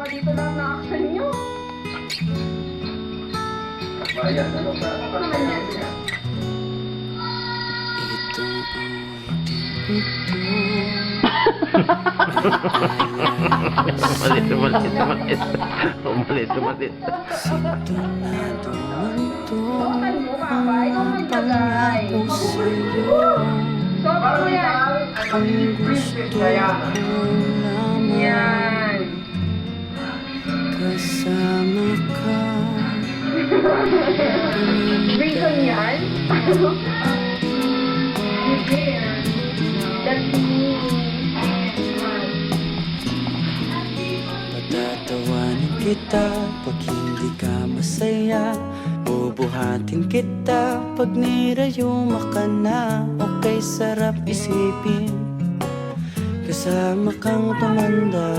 Ginawa dito lahat ng action nyo. Bayan, ano ba? Ako naman yan. Ito ito. Umalit. Sintonado man to Sokan mo, Papa. Ikaw ang maglagay. pangako sa'yo. Sokan mo yan. Ang gusto ko lamang Yan. kasama ka. Reason yan? That's me. Patatawanin kita pag hindi ka masaya. Bubuhatin kita pag nirayuma ka na. Okay, sarap isipin kasama kang tumanda.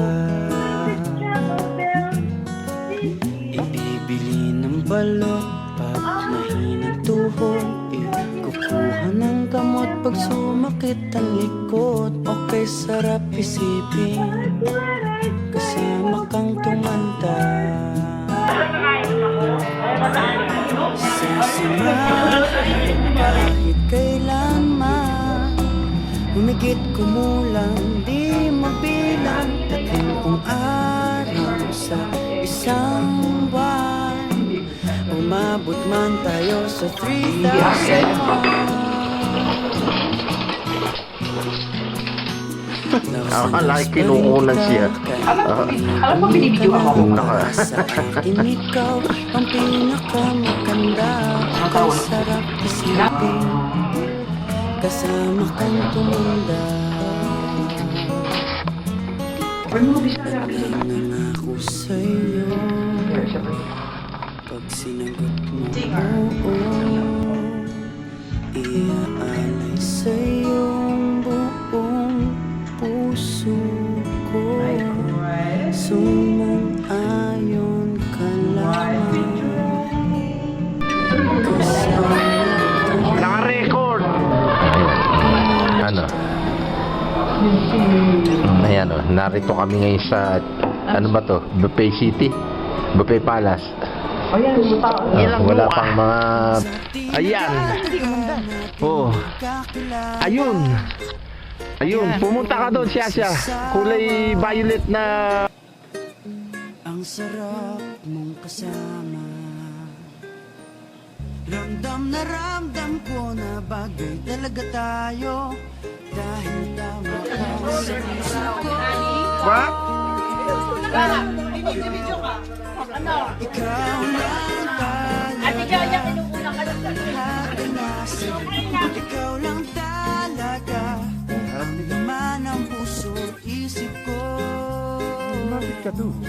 Ibibili ng balot pag mahinang tuhod. Kukuha ng gamot pag sumakit ang likod. Okay, sarap isipin kasama kang tumanda. Sasamahan kahit kailanman. Humigit kumulang di mabilang. 30 araw sa isang buwan. Umabot man tayo sa 3,000. Akala kinukunan siya. Alam mo, binibidyo ako. Sa akin ikaw ang pinakamaganda. Ang sarap isipin kasama kang tumanda. Nangako sa'yo pag sinagot mo oo, iaalay sa'yong buong puso ko. Sumang-ayon ka lamang kasama Naka-record! Ano? Ayan o, narito kami ngayon sa, ano ba to? Buffet City? Buffet Palace. Wala pang mga... Ayan! Oh, ayun! Ayun, pumunta ka doon siya. Kulay violet na... ang sarap mong kasama. Ramdam na ramdam ko na bagay talaga tayo. Dahil tama ka sa puso ko. Ikaw lang talaga. Lahat ay nasa ikaw lang talaga. Laman ang puso at isip ko. Bakit ka doon?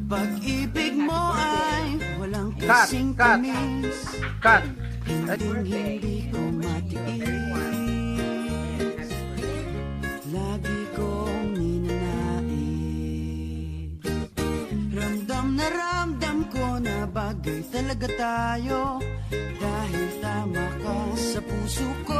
Pag-ibig mo ay walang kasing tamis. Hindi ko matiis. Lagi kong ninanais. Ramdam na ramdam ko na bagay talaga tayo. Dahil tama ka sa puso ko.